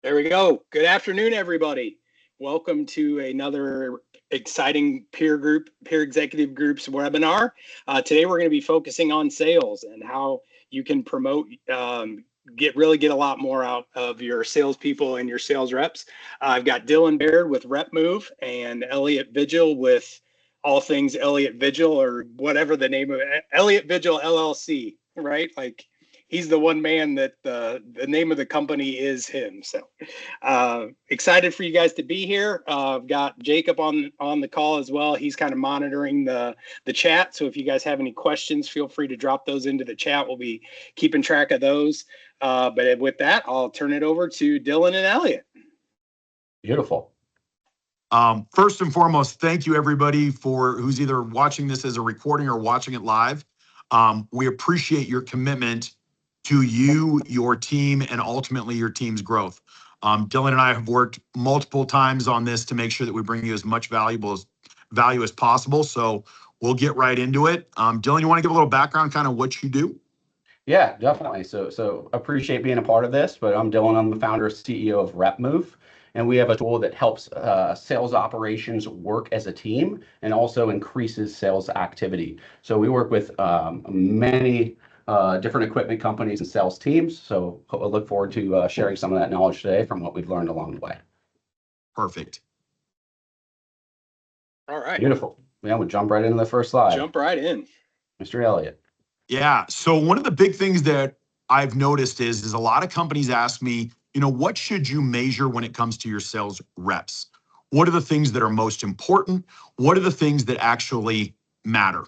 There we go. Good afternoon, everybody. Welcome to another exciting peer executive groups webinar. Today, we're going to be focusing on sales and how you can promote, get a lot more out of your salespeople and your sales reps. I've got Dillon Baird with Repmove and Elliott Vigil with all things Elliott Vigil, or whatever the name of it, Elliott Vigil LLC, right? Like, he's the one man that the name of the company is him. So excited for you guys to be here. I've got Jacob on the call as well. He's kind of monitoring the chat. So if you guys have any questions, feel free to drop those into the chat. We'll be keeping track of those. But with that, I'll turn it over to Dillon and Elliott. Beautiful. First and foremost, thank you everybody for who's either watching this as a recording or watching it live. We appreciate your commitment to you, your team, and ultimately your team's growth. Dillon and I have worked multiple times on this to make sure that we bring you as much value as possible. So we'll get right into it. Dillon, you want to give a little background, kind of what you do? Yeah, definitely. So appreciate being a part of this, but I'm Dillon. I'm the founder and CEO of Repmove, and we have a tool that helps sales operations work as a team and also increases sales activity. So we work with many different equipment companies and sales teams. So I look forward to sharing some of that knowledge today from what we've learned along the way. Perfect. All right. Beautiful. Yeah, we'll jump right into the first slide. Jump right in. Mr. Elliott. Yeah. So one of the big things that I've noticed is a lot of companies ask me, what should you measure when it comes to your sales reps? What are the things that are most important? What are the things that actually matter?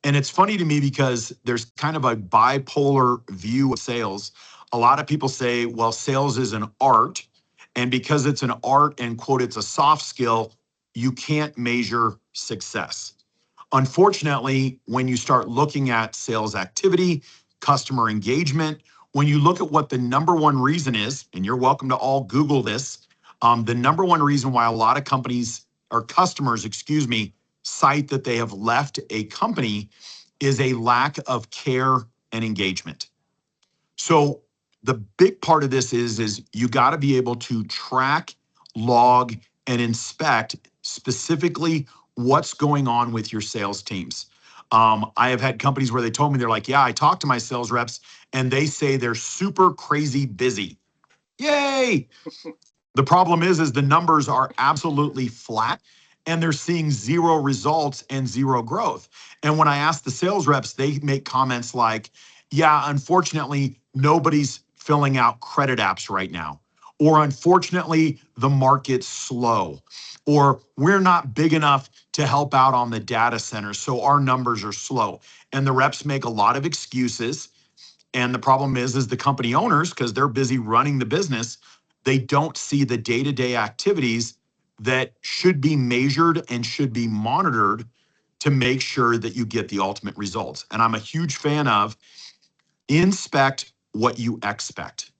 And it's funny to me because there's kind of a bipolar view of sales. A lot of people say, well, sales is an art. And because it's an art and quote, it's a soft skill, you can't measure success. Unfortunately, when you start looking at sales activity, customer engagement, when you look at what the number one reason is, and you're welcome to all Google this, the number one reason why a lot of companies or customers, cite that they have left a company is a lack of care and engagement. So the big part of this is you got to be able to track, log, and inspect specifically what's going on with your sales teams. I have had companies where they told me, they're like, yeah, I talked to my sales reps and they say they're super crazy busy. Yay! The problem is the numbers are absolutely flat and they're seeing zero results and zero growth. And when I ask the sales reps, they make comments like, yeah, unfortunately, nobody's filling out credit apps right now. Or unfortunately, the market's slow. Or we're not big enough to help out on the data center, so our numbers are slow. And the reps make a lot of excuses. And the problem is the company owners, because they're busy running the business, they don't see the day-to-day activities that should be measured and should be monitored to make sure that you get the ultimate results. And I'm a huge fan of inspect what you expect.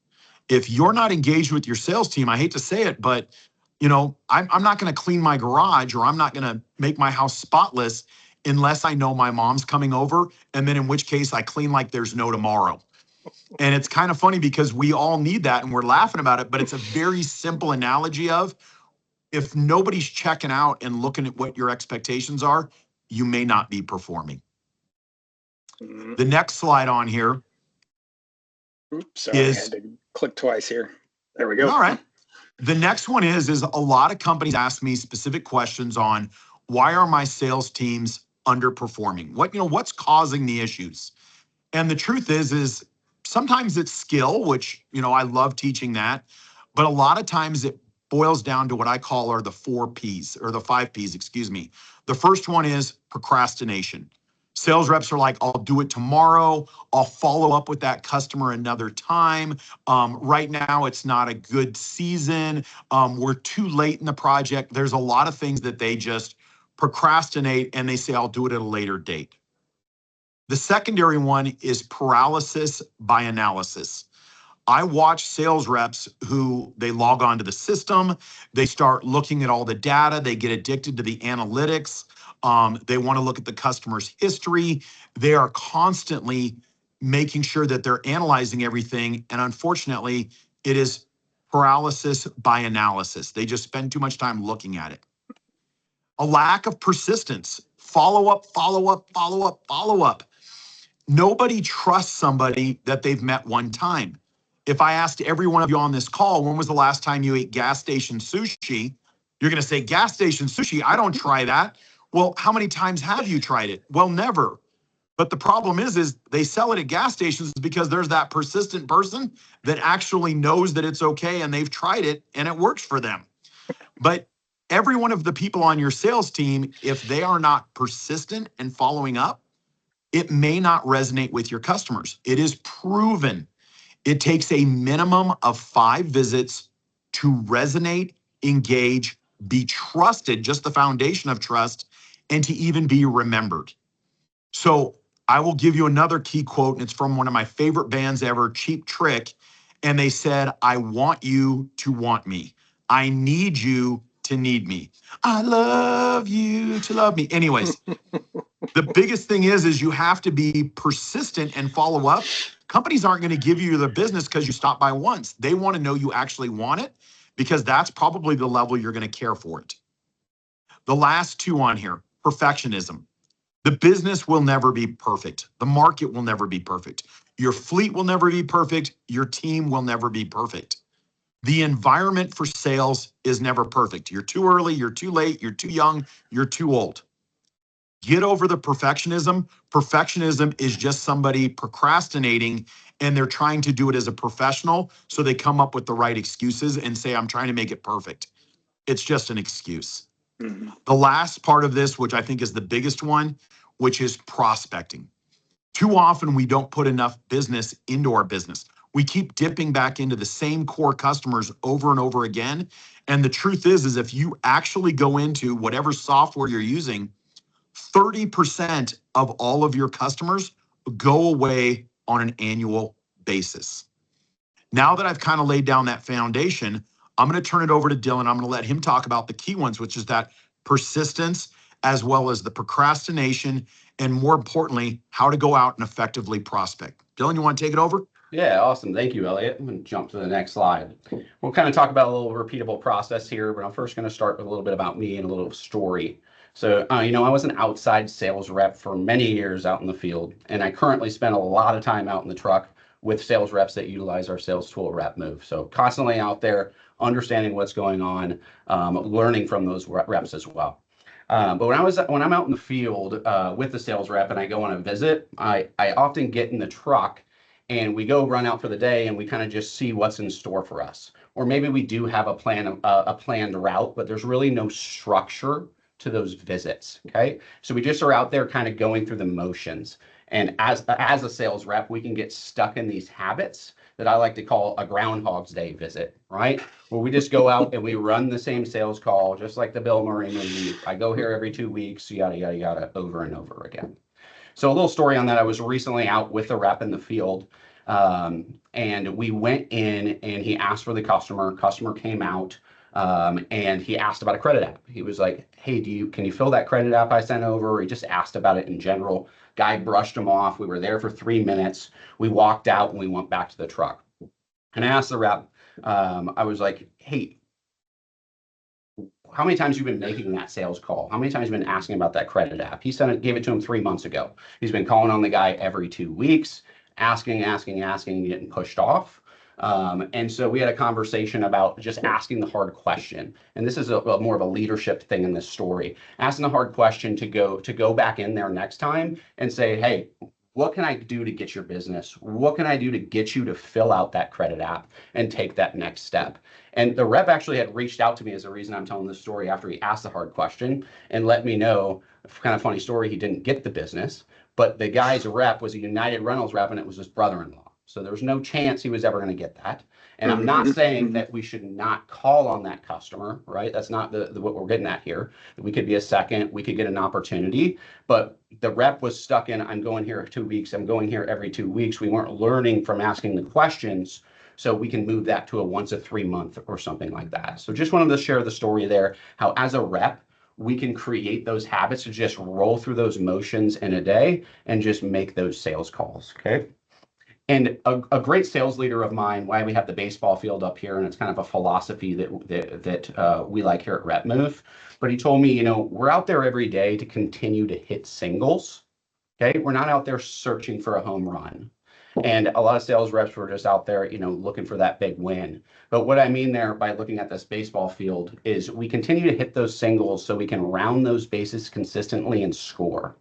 If you're not engaged with your sales team, I hate to say it, but I'm not going to clean my garage or I'm not going to make my house spotless unless I know my mom's coming over, and then in which case I clean like there's no tomorrow. And it's kind of funny because we all need that and we're laughing about it, but it's a very simple analogy of if nobody's checking out and looking at what your expectations are, you may not be performing. The next slide on here. Oops, sorry, I had to click twice here. There we go. All right. The next one is a lot of companies ask me specific questions on why are my sales teams underperforming? What's causing the issues? And the truth is sometimes it's skill, which, I love teaching that, but a lot of times it boils down to what I call are the 4 Ps or the 5 Ps, The first one is procrastination. Sales reps are like, I'll do it tomorrow. I'll follow up with that customer another time. Right now, it's not a good season. We're too late in the project. There's a lot of things that they just procrastinate and they say, I'll do it at a later date. The secondary one is paralysis by analysis. I watch sales reps who they log onto the system, they start looking at all the data, they get addicted to the analytics, they want to look at the customer's history. They are constantly making sure that they're analyzing everything. And unfortunately, it is paralysis by analysis. They just spend too much time looking at it. A lack of persistence. Follow up, follow up, follow up, follow up. Nobody trusts somebody that they've met one time. If I asked every one of you on this call, when was the last time you ate gas station sushi? You're going to say, gas station sushi? I don't try that. Well, how many times have you tried it? Well, never. But the problem is they sell it at gas stations because there's that persistent person that actually knows that it's okay and they've tried it and it works for them. But every one of the people on your sales team, if they are not persistent and following up, it may not resonate with your customers. It is proven. It takes a minimum of 5 visits to resonate, engage, be trusted, just the foundation of trust, and to even be remembered. So I will give you another key quote, and it's from one of my favorite bands ever, Cheap Trick. And they said, I want you to want me. I need you to need me. I love you to love me. Anyways, the biggest thing is you have to be persistent and follow up. Companies aren't going to give you the business because you stopped by once. They want to know you actually want it, because that's probably the level you're going to care for it. The last 2 on here, perfectionism. The business will never be perfect. The market will never be perfect. Your fleet will never be perfect. Your team will never be perfect. The environment for sales is never perfect. You're too early, you're too late, you're too young, you're too old. Get over the perfectionism. Perfectionism is just somebody procrastinating and they're trying to do it as a professional. So they come up with the right excuses and say, I'm trying to make it perfect. It's just an excuse. Mm-hmm. The last part of this, which I think is the biggest one, which is prospecting. Too often we don't put enough business into our business. We keep dipping back into the same core customers over and over again. And the truth is if you actually go into whatever software you're using, 30% of all of your customers go away on an annual basis. Now that I've kind of laid down that foundation, I'm going to turn it over to Dillon. I'm going to let him talk about the key ones, which is that persistence, as well as the procrastination, and more importantly, how to go out and effectively prospect. Dillon, you want to take it over? Yeah, awesome. Thank you, Elliott. I'm going to jump to the next slide. We'll kind of talk about a little repeatable process here, but I'm first going to start with a little bit about me and a little story. So, I was an outside sales rep for many years out in the field, and I currently spend a lot of time out in the truck with sales reps that utilize our sales tool, Repmove. So constantly out there, understanding what's going on, learning from those reps as well. But when I'm out in the field with the sales rep and I go on a visit, I often get in the truck and we go run out for the day and we kind of just see what's in store for us. Or maybe we do have a planned route, but there's really no structure to those visits. Okay, so we just are out there kind of going through the motions. And as a sales rep, we can get stuck in these habits that I like to call a Groundhog's Day visit, right? Where we just go out and we run the same sales call, just like the Bill Murray movie. I go here every 2 weeks, yada, yada, yada, over and over again. So a little story on that. I was recently out with a rep in the field, and we went in and he asked for the customer came out, and he asked about a credit app. He was like, hey, can you fill that credit app I sent over? He just asked about it in general. Guy brushed him off. We were there for 3 minutes. We walked out and we went back to the truck. And I asked the rep, I was like, hey, how many times have you been making that sales call? How many times have you been asking about that credit app? He gave it to him 3 months ago. He's been calling on the guy every 2 weeks, asking, getting pushed off. And so we had a conversation about just asking the hard question. And this is more of a leadership thing in this story. Asking the hard question to go back in there next time and say, hey, what can I do to get your business? What can I do to get you to fill out that credit app and take that next step? And the rep actually had reached out to me as a reason I'm telling this story after he asked the hard question and let me know, kind of funny story, he didn't get the business, but the guy's rep was a United Rentals rep and it was his brother-in-law. So there was no chance he was ever going to get that. And I'm not saying that we should not call on that customer, right? That's not what we're getting at here. We could be a second, we could get an opportunity, but the rep was stuck in, I'm going here 2 weeks, I'm going here every 2 weeks. We weren't learning from asking the questions, so we can move that to a once a 3 month or something like that. So just wanted to share the story there, how as a rep, we can create those habits to just roll through those motions in a day and just make those sales calls, okay? And a great sales leader of mine, why we have the baseball field up here, and it's kind of a philosophy that we like here at Repmove. But he told me, we're out there every day to continue to hit singles. Okay, we're not out there searching for a home run. And a lot of sales reps were just out there, looking for that big win. But what I mean there by looking at this baseball field is we continue to hit those singles so we can round those bases consistently and score.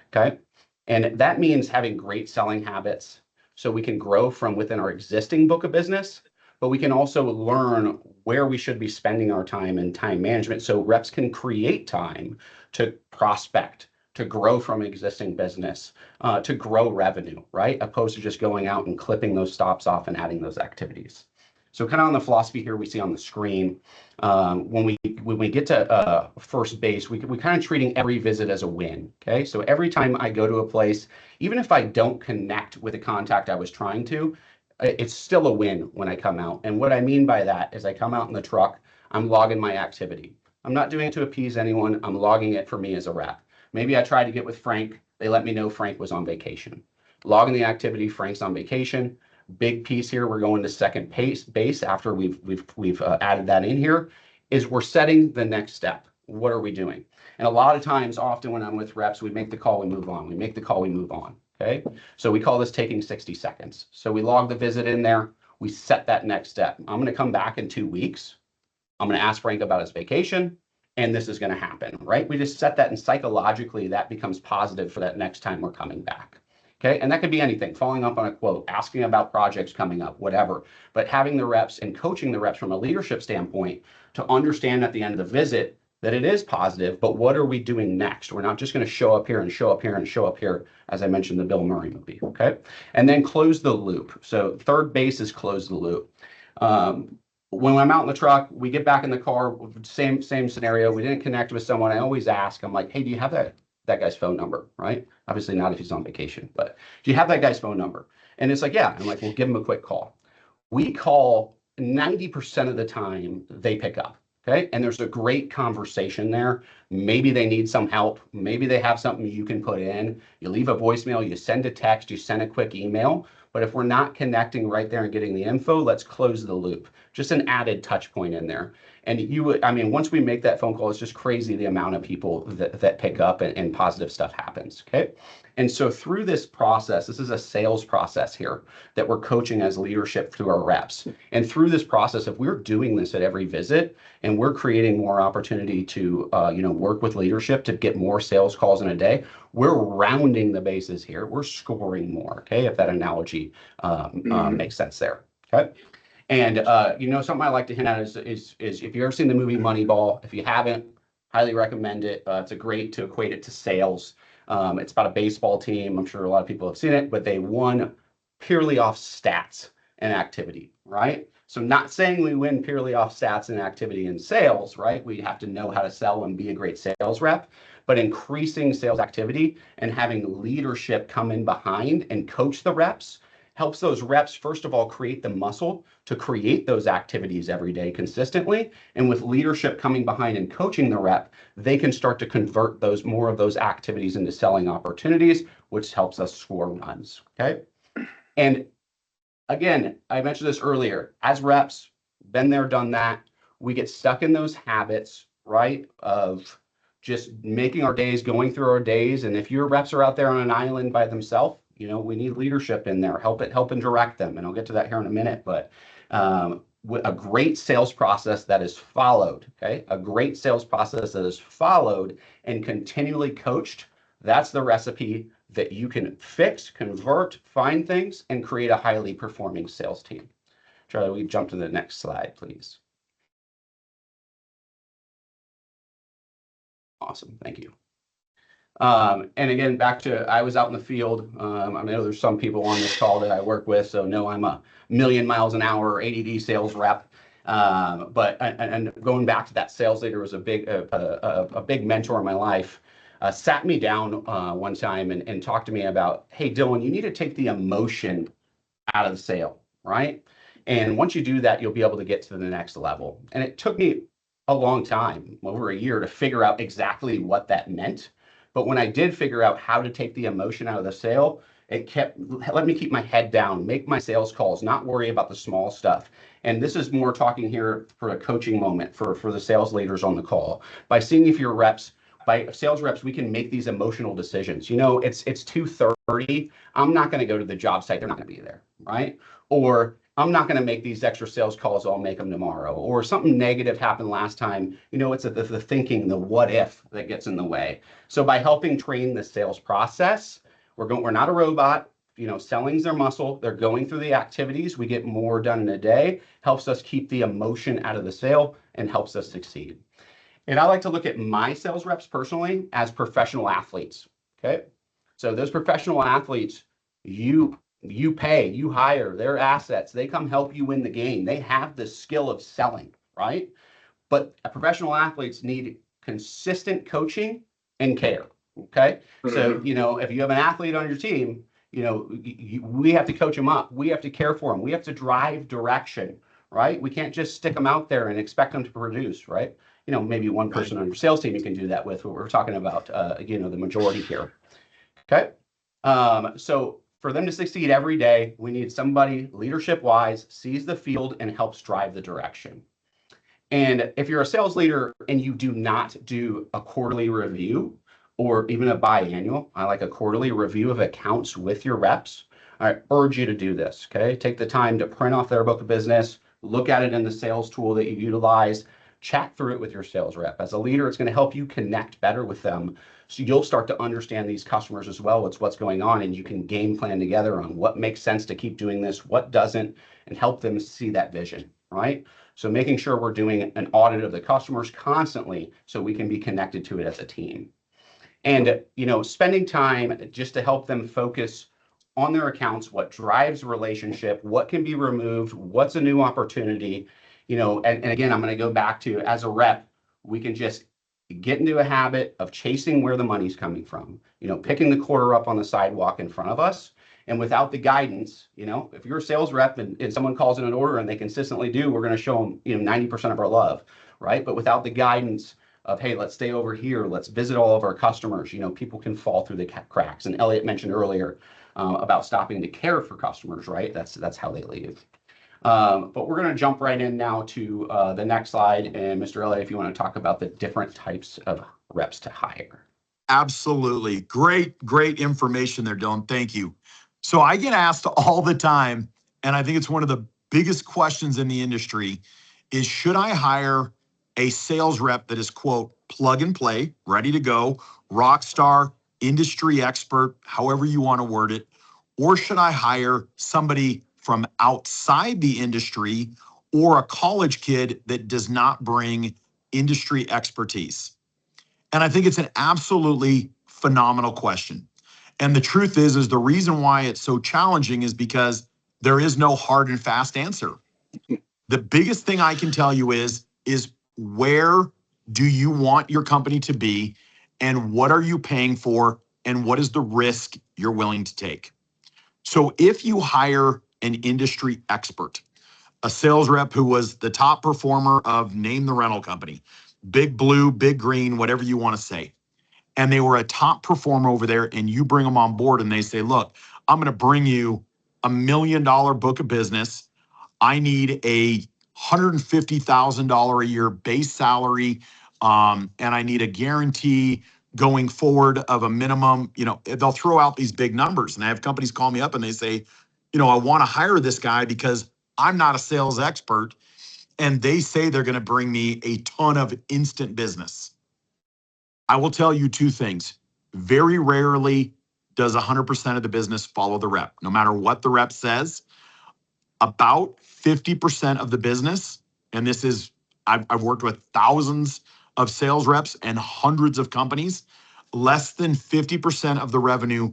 Okay. And that means having great selling habits so we can grow from within our existing book of business, but we can also learn where we should be spending our time and time management so reps can create time to prospect, to grow from existing business, to grow revenue, right? Opposed to just going out and clipping those stops off and adding those activities. So kind of on the philosophy here we see on the screen, when we get to first base, we kind of treating every visit as a win, okay? So every time I go to a place, even if I don't connect with the contact I was trying to, it's still a win when I come out. And what I mean by that is I come out in the truck, I'm logging my activity. I'm not doing it to appease anyone, I'm logging it for me as a rep. Maybe I tried to get with Frank, they let me know Frank was on vacation. Logging the activity, Frank's on vacation. Big piece here, we're going to second base after we've added that in here, is we're setting the next step. What are we doing? And a lot of times, often when I'm with reps, we make the call, we move on. We make the call, we move on, okay? So we call this taking 60 seconds. So we log the visit in there, we set that next step. I'm gonna come back in 2 weeks. I'm gonna ask Frank about his vacation, and this is gonna happen, right? We just set that, and psychologically, that becomes positive for that next time we're coming back. Okay, and that could be anything, following up on a quote, asking about projects coming up, whatever. But having the reps and coaching the reps from a leadership standpoint to understand at the end of the visit that it is positive, but what are we doing next? We're not just going to show up here and show up here and show up here, as I mentioned, the Bill Murray movie, okay? And then close the loop. So third base is close the loop. When I'm out in the truck, we get back in the car, same scenario. We didn't connect with someone. I always ask, I'm like, hey, do you have that guy's phone number, right? Obviously not if he's on vacation, but do you have that guy's phone number? And it's like, yeah. I'm like, well, give him a quick call. We call 90% of the time they pick up, okay? And there's a great conversation there. Maybe they need some help. Maybe they have something you can put in. You leave a voicemail, you send a text, you send a quick email. But if we're not connecting right there and getting the info, let's close the loop. Just an added touch point in there. And once we make that phone call, it's just crazy the amount of people that pick up and positive stuff happens, okay? And so through this process, this is a sales process here that we're coaching as leadership through our reps. And through this process, if we're doing this at every visit and we're creating more opportunity to work with leadership to get more sales calls in a day, we're rounding the bases here. We're scoring more, okay? If that analogy makes sense there, okay? And something I like to hint at is if you've ever seen the movie Moneyball, if you haven't, highly recommend it. It's a great to equate it to sales. It's about a baseball team. I'm sure a lot of people have seen it, but they won purely off stats and activity, right? So not saying we win purely off stats and activity in sales, right? We have to know how to sell and be a great sales rep, but increasing sales activity and having leadership come in behind and coach the reps helps those reps, first of all, create the muscle to create those activities every day consistently. And with leadership coming behind and coaching the rep, they can start to convert more of those activities into selling opportunities, which helps us score runs, okay? And again, I mentioned this earlier, as reps, been there, done that, we get stuck in those habits, right, of just making our days, going through our days. And if your reps are out there on an island by themselves, we need leadership in there, help and direct them. And I'll get to that here in a minute, but a great sales process that is followed, okay? A great sales process that is followed and continually coached, that's the recipe that you can fix, convert, find things, and create a highly performing sales team. Charlie, we jump to the next slide, please. Awesome, thank you. And again, back to, I was out in the field. I know there's some people on this call that I work with, so no, I'm a million miles an hour ADD sales rep. But going back to that sales leader was a big mentor in my life. Sat me down one time and talked to me about, hey, Dillon, you need to take the emotion out of the sale, right? And once you do that, you'll be able to get to the next level. And it took me a long time, over a year, to figure out exactly what that meant. But when I did figure out how to take the emotion out of the sale, let me keep my head down, make my sales calls, not worry about the small stuff. And this is more talking here for a coaching moment for the sales leaders on the call. By seeing if your reps, by sales reps, we can make these emotional decisions. It's 2:30. I'm not going to go to the job site. They're not going to be there, right? Or I'm not going to make these extra sales calls. I'll make them tomorrow. Or something negative happened last time. It's the thinking, the what if that gets in the way. So by helping train the sales process, we're not a robot. Selling's their muscle. They're going through the activities. We get more done in a day, helps us keep the emotion out of the sale and helps us succeed. And I like to look at my sales reps personally as professional athletes. Okay. So those professional athletes, you pay, you hire, their assets, they come help you win the game. They have the skill of selling, right? But professional athletes need consistent coaching and care. Okay. So, if you have an athlete on your team, we have to coach them up. We have to care for them. We have to drive direction, right? We can't just stick them out there and expect them to produce, right? Maybe one person on your sales team you can do that with. What we're talking about, the majority here. Okay. So for them to succeed every day, we need somebody leadership-wise, sees the field and helps drive the direction. And if you're a sales leader and you do not do a quarterly review or even a biannual, I like a quarterly review of accounts with your reps, I urge you to do this, okay? Take the time to print off their book of business, look at it in the sales tool that you utilize, chat through it with your sales rep. As a leader, it's going to help you connect better with them. So you'll start to understand these customers as well, what's going on, and you can game plan together on what makes sense to keep doing this, what doesn't, and help them see that vision, right? So making sure we're doing an audit of the customers constantly so we can be connected to it as a team. And, spending time just to help them focus on their accounts, what drives relationship, what can be removed, what's a new opportunity, and again, I'm going to go back to, as a rep, we can just get into a habit of chasing where the money's coming from, picking the quarter up on the sidewalk in front of us. And without the guidance, if you're a sales rep and someone calls in an order and they consistently do, we're going to show them, 90% of our love, right? But without the guidance of, hey, let's stay over here, let's visit all of our customers, people can fall through the cracks. And Elliott mentioned earlier about stopping to care for customers, right? That's how they leave. But we're going to jump right in now to the next slide. And Mr. Elliott, if you want to talk about the different types of reps to hire. Absolutely. Great information there, Dillon. Thank you. So I get asked all the time, and I think it's one of the biggest questions in the industry, is should I hire a sales rep that is, quote, plug and play, ready to go, rock star, industry expert, however you want to word it, or should I hire somebody from outside the industry or a college kid that does not bring industry expertise? And I think it's an absolutely phenomenal question. And the truth is the reason why it's so challenging is because there is no hard and fast answer. The biggest thing I can tell you is where do you want your company to be, and what are you paying for, and what is the risk you're willing to take? So if you hire an industry expert, a sales rep who was the top performer of name the rental company, big blue, big green, whatever you want to say, and they were a top performer over there, and you bring them on board and they say, look, I'm going to bring you $1 million book of business. I need a $150,000 a year base salary, and I need a guarantee going forward of a minimum. They'll throw out these big numbers, and I have companies call me up and they say, I want to hire this guy because I'm not a sales expert, and they say they're going to bring me a ton of instant business. I will tell you two things. Very rarely does 100% of the business follow the rep. No matter what the rep says, about 50% of the business, and this is, I've worked with thousands of sales reps and hundreds of companies, less than 50% of the revenue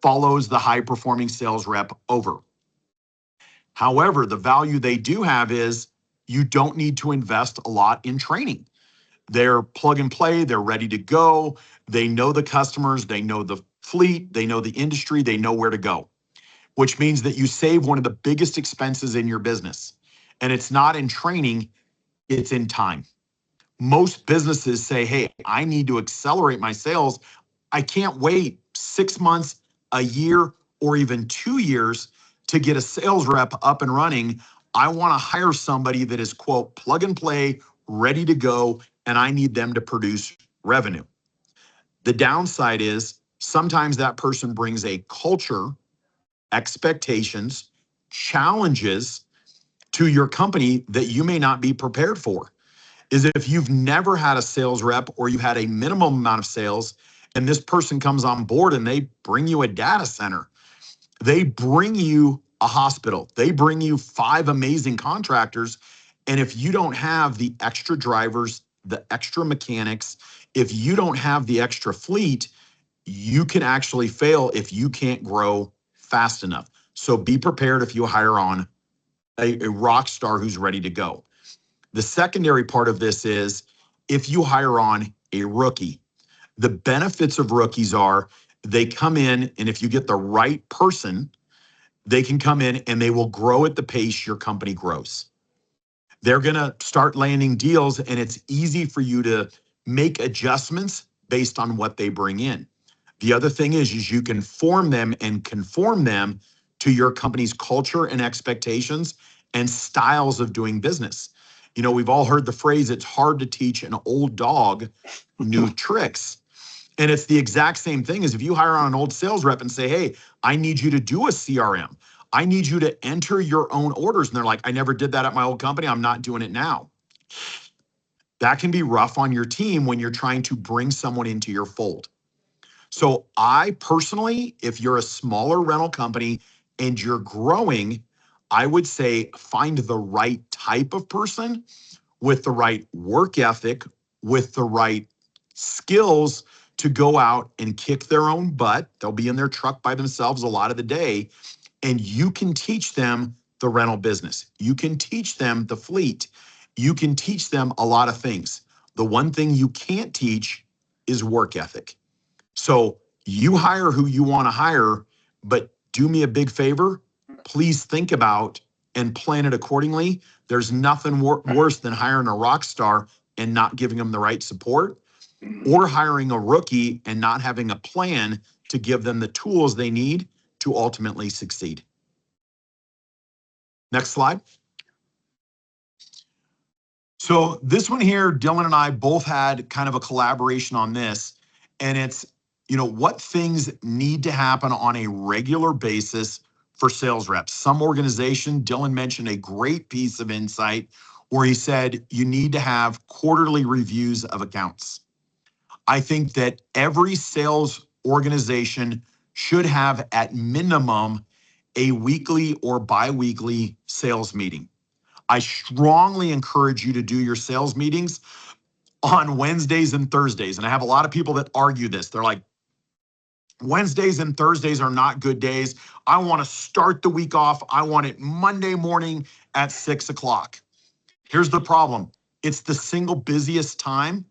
follows the high-performing sales rep over. However, the value they do have is you don't need to invest a lot in training. They're plug and play, they're ready to go, they know the customers, they know the fleet, they know the industry, they know where to go, which means that you save one of the biggest expenses in your business. And it's not in training, it's in time. Most businesses say, hey, I need to accelerate my sales. I can't wait 6 months, a year, or even 2 years to get a sales rep up and running. I want to hire somebody that is, quote, plug and play, ready to go, and I need them to produce revenue. The downside is sometimes that person brings a culture, expectations, challenges to your company that you may not be prepared for. Is if you've never had a sales rep or you had a minimum amount of sales and this person comes on board and they bring you a data center, they bring you a hospital, they bring you 5 amazing contractors. And if you don't have the extra drivers, the extra mechanics, if you don't have the extra fleet, you can actually fail if you can't grow fast enough. So be prepared if you hire on a rock star who's ready to go. The secondary part of this is if you hire on a rookie, the benefits of rookies are they come in, and if you get the right person, they can come in and they will grow at the pace your company grows. They're going to start landing deals, and it's easy for you to make adjustments based on what they bring in. The other thing is you can form them and conform them to your company's culture and expectations and styles of doing business. You know, we've all heard the phrase, it's hard to teach an old dog new tricks. And it's the exact same thing as if you hire on an old sales rep and say, hey, I need you to do a CRM. I need you to enter your own orders. And they're like, I never did that at my old company. I'm not doing it now. That can be rough on your team when you're trying to bring someone into your fold. So I personally, if you're a smaller rental company and you're growing, I would say find the right type of person with the right work ethic, with the right skills to go out and kick their own butt. They'll be in their truck by themselves a lot of the day, and you can teach them the rental business. You can teach them the fleet. You can teach them a lot of things. The one thing you can't teach is work ethic. So you hire who you want to hire, but do me a big favor. Please think about and plan it accordingly. There's nothing worse than hiring a rock star and not giving them the right support, or hiring a rookie and not having a plan to give them the tools they need to ultimately succeed. Next slide. So this one here, Dillon and I both had kind of a collaboration on this, and it's, you know, what things need to happen on a regular basis for sales reps. Some organization, Dillon mentioned a great piece of insight where he said you need to have quarterly reviews of accounts. I think that every sales organization should have at minimum a weekly or bi-weekly sales meeting. I strongly encourage you to do your sales meetings on Wednesdays and Thursdays. And I have a lot of people that argue this. They're like, Wednesdays and Thursdays are not good days. I want to start the week off. I want it Monday morning at 6 o'clock. Here's the problem. It's the single busiest time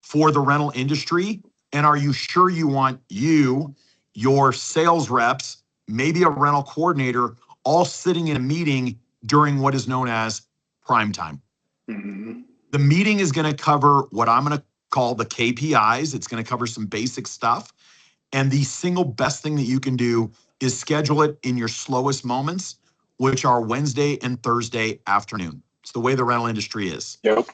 for the rental industry. And are you sure you want your sales reps, maybe a rental coordinator, all sitting in a meeting during what is known as prime time? Mm-hmm. The meeting is going to cover what I'm going to call the KPIs. It's going to cover some basic stuff. And the single best thing that you can do is schedule it in your slowest moments, which are Wednesday and Thursday afternoon. It's the way the rental industry is. Yep.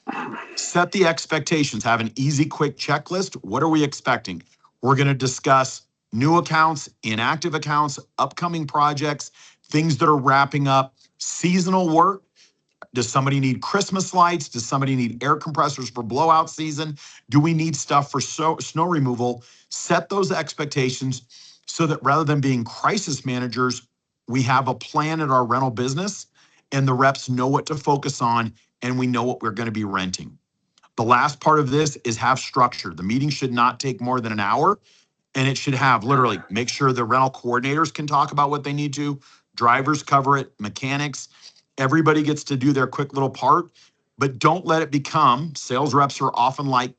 Set the expectations. Have an easy, quick checklist. What are we expecting? We're going to discuss new accounts, inactive accounts, upcoming projects, things that are wrapping up, seasonal work. Does somebody need Christmas lights? Does somebody need air compressors for blowout season? Do we need stuff for snow removal? Set those expectations so that rather than being crisis managers, we have a plan at our rental business and the reps know what to focus on and we know what we're going to be renting. The last part of this is have structure. The meeting should not take more than an hour, and it should have literally make sure the rental coordinators can talk about what they need to, drivers cover it, mechanics. Everybody gets to do their quick little part, but don't let it become, sales reps are often like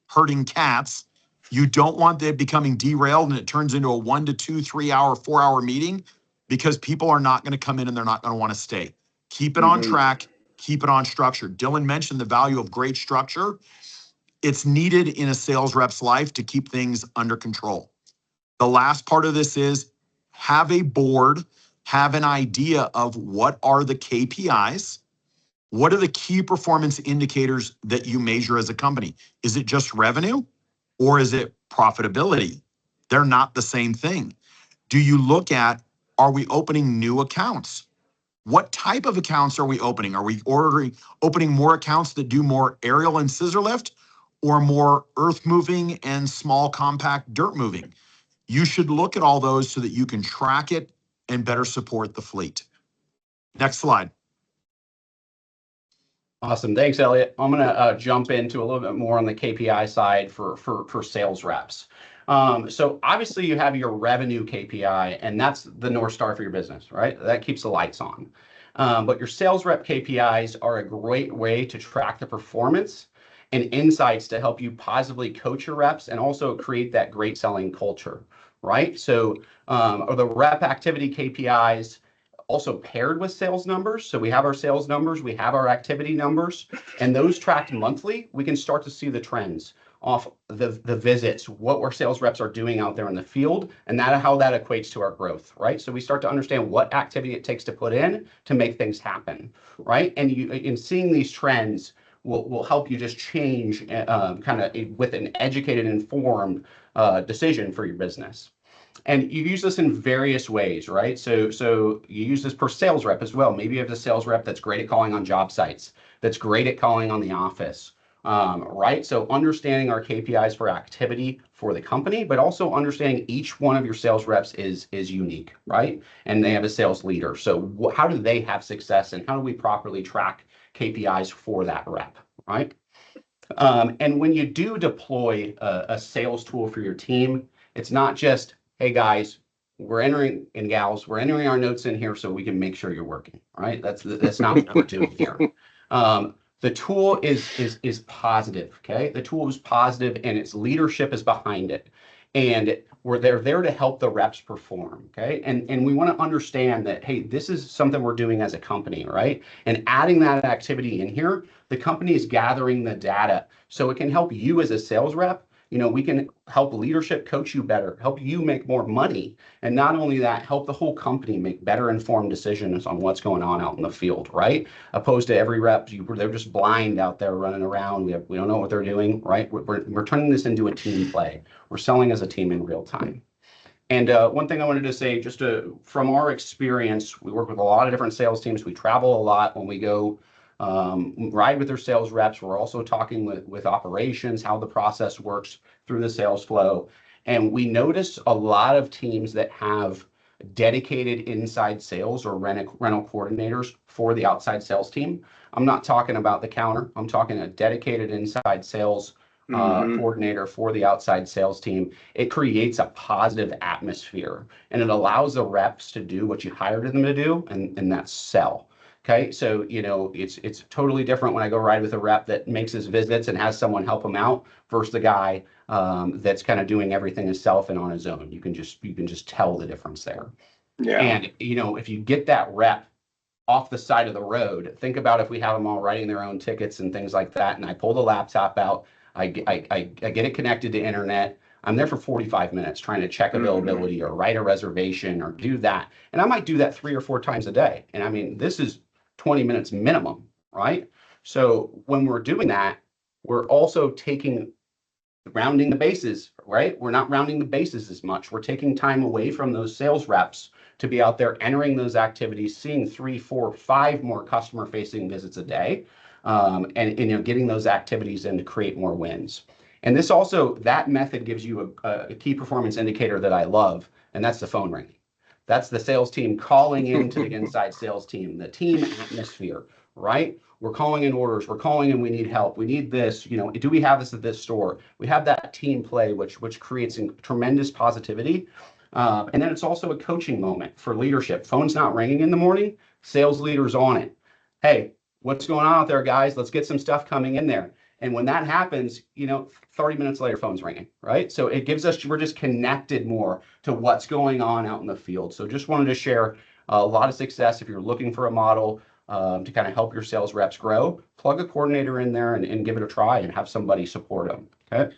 herding cats. You don't want that becoming derailed and it turns into a 1 to 2, 3 hour, 4 hour meeting because people are not going to come in and they're not going to want to stay. Keep it on track, keep it on structure. Dillon mentioned the value of great structure. It's needed in a sales rep's life to keep things under control. The last part of this is have a board, have an idea of what are the KPIs, what are the key performance indicators that you measure as a company? Is it just revenue or is it profitability? They're not the same thing. Do you look at, are we opening new accounts? What type of accounts are we opening? Are we opening more accounts that do more aerial and scissor lift or more earth moving and small compact dirt moving? You should look at all those so that you can track it and better support the fleet. Next slide. Awesome. Thanks, Elliott. I'm going to jump into a little bit more on the KPI side for sales reps. So obviously you have your revenue KPI, and that's the North Star for your business, right? That keeps the lights on. But your sales rep KPIs are a great way to track the performance and insights to help you positively coach your reps and also create that great selling culture, right? So the rep activity KPIs also paired with sales numbers. So we have our sales numbers, we have our activity numbers, and those tracked monthly, we can start to see the trends off the visits, what our sales reps are doing out there in the field, and how that equates to our growth, right? So we start to understand what activity it takes to put in to make things happen, right? And in seeing these trends will help you just change kind of with an educated, informed decision for your business. And you use this in various ways, right? So you use this per sales rep as well. Maybe you have a sales rep that's great at calling on job sites, that's great at calling on the office, right? So understanding our KPIs for activity for the company, but also understanding each one of your sales reps is unique, right? And they have a sales leader. So how do they have success, and how do we properly track KPIs for that rep, right? And when you do deploy a sales tool for your team, it's not just, hey guys, we're entering, and gals, we're entering our notes in here so we can make sure you're working, right? That's not what we're doing here. The tool is positive, okay? The tool is positive and its leadership is behind it. And they're there to help the reps perform, okay? And we want to understand that, hey, this is something we're doing as a company, right? And adding that activity in here, the company is gathering the data so it can help you as a sales rep. You know, we can help leadership coach you better, help you make more money. And not only that, help the whole company make better informed decisions on what's going on out in the field, right? Opposed to every rep, they're just blind out there running around. We don't know what they're doing, right? We're turning this into a team play. We're selling as a team in real time. And one thing I wanted to say, from our experience, we work with a lot of different sales teams. We travel a lot when we go ride with their sales reps. We're also talking with operations, how the process works through the sales flow. And we notice a lot of teams that have dedicated inside sales or rental coordinators for the outside sales team. I'm not talking about the counter. I'm talking a dedicated inside sales coordinator for the outside sales team. It creates a positive atmosphere, and it allows the reps to do what you hired them to do, and that's sell. Okay, so you know it's totally different when I go ride with a rep that makes his visits and has someone help him out versus the guy that's kind of doing everything himself and on his own. You can just tell the difference there. Yeah. And you know, if you get that rep off the side of the road, think about if we have them all writing their own tickets and things like that, and I pull the laptop out, I get it connected to internet. I'm there for 45 minutes trying to check availability or write a reservation or do that. And I might do that 3 or 4 times a day. And I mean, this is 20 minutes minimum, right? So when we're doing that, we're also rounding the bases, right? We're not rounding the bases as much. We're taking time away from those sales reps to be out there entering those activities, seeing 3, 4, 5 more customer facing visits a day, and you know, getting those activities in to create more wins. And that method gives you a key performance indicator that I love, and that's the phone ringing. That's the sales team calling into the inside sales team, the team atmosphere, right? We're calling in orders. We're calling in, we need help. We need this, you know, do we have this at this store? We have that team play, which creates tremendous positivity. And then it's also a coaching moment for leadership. Phone's not ringing in the morning, sales leader's on it. Hey, what's going on out there, guys? Let's get some stuff coming in there. And when that happens, you know, 30 minutes later, phone's ringing, right? So it gives us, we're just connected more to what's going on out in the field. So just wanted to share a lot of success. If you're looking for a model to kind of help your sales reps grow, plug a coordinator in there and give it a try and have somebody support them, okay?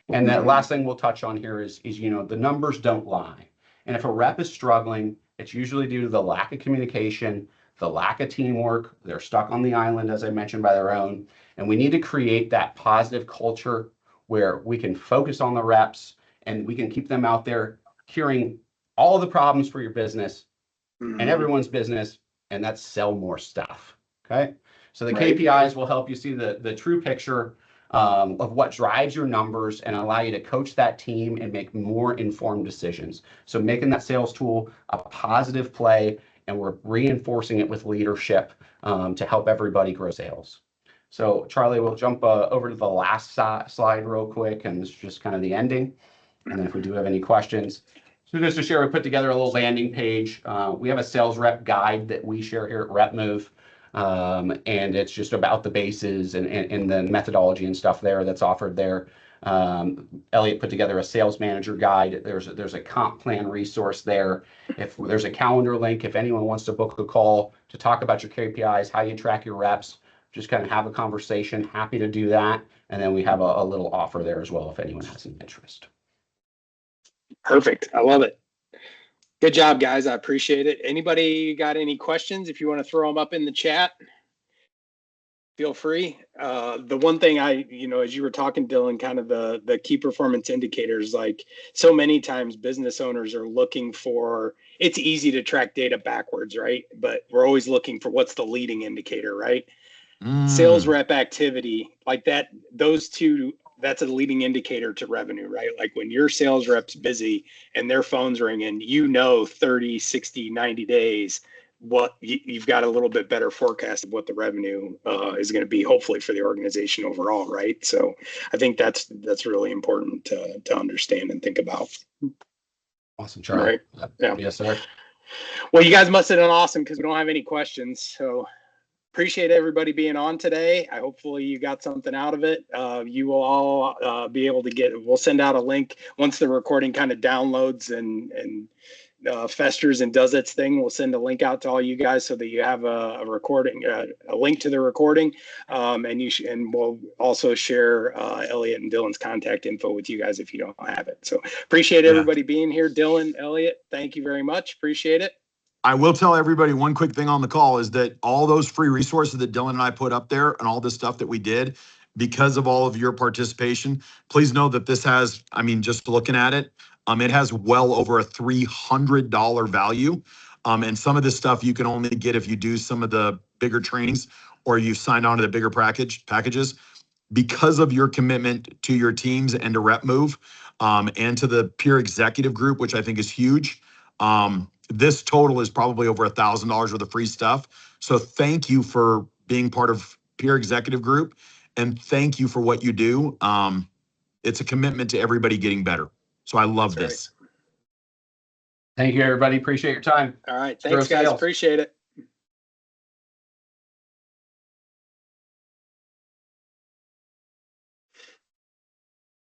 And that last thing we'll touch on here is, you know, the numbers don't lie. And if a rep is struggling, it's usually due to the lack of communication, the lack of teamwork. They're stuck on the island, as I mentioned, by their own. And we need to create that positive culture where we can focus on the reps and we can keep them out there curing all of the problems for your business and everyone's business, and that's sell more stuff. Okay. So the KPIs will help you see the true picture of what drives your numbers and allow you to coach that team and make more informed decisions. So making that sales tool a positive play, and we're reinforcing it with leadership to help everybody grow sales. So Charlie, we'll jump over to the last slide real quick, and this is just kind of the ending. And then if we do have any questions. So just to share, we put together a little landing page. We have a sales rep guide that we share here at Repmove. And it's just about the bases and the methodology and stuff there that's offered there. Elliott put together a sales manager guide. There's a comp plan resource there. If there's a calendar link, if anyone wants to book a call to talk about your KPIs, how you track your reps, just kind of have a conversation, happy to do that. And then we have a little offer there as well if anyone has an interest. Perfect. I love it. Good job, guys. I appreciate it. Anybody got any questions? If you want to throw them up in the chat, feel free. The one thing as you were talking, Dillon, kind of the key performance indicators, like so many times business owners are looking for, it's easy to track data backwards, right? But we're always looking for what's the leading indicator, right? Sales rep activity, like that, those two, that's a leading indicator to revenue, right? Like when your sales rep's busy and their phone's ringing, 30, 60, 90 days, what you've got a little bit better forecast of what the revenue is going to be, hopefully, for the organization overall, right? So I think that's really important to understand and think about. Awesome, Charlie. Right? Yeah. Yes, sir. Well, you guys must have done awesome because we don't have any questions. So appreciate everybody being on today. Hopefully you got something out of it. You will all be able to we'll send out a link once the recording kind of downloads and festers and does its thing. We'll send a link out to all you guys so that you have a recording, a link to the recording. And we'll also share Elliott and Dillon's contact info with you guys if you don't have it. So appreciate everybody being here. Dillon, Elliott, thank you very much. Appreciate it. I will tell everybody one quick thing on the call is that all those free resources that Dillon and I put up there and all the stuff that we did, because of all of your participation, please know that this has, just looking at it, it has well over a $300 value. And some of this stuff you can only get if you do some of the bigger trainings or you've signed on to the bigger packages. Because of your commitment to your teams and to Repmove and to the peer executive group, which I think is huge. This total is probably over $1,000 worth of free stuff. So thank you for being part of Peer Executive Group, and thank you for what you do. It's a commitment to everybody getting better. So I love this. Thank you, everybody. Appreciate your time. All right. Thanks, guys. Appreciate it.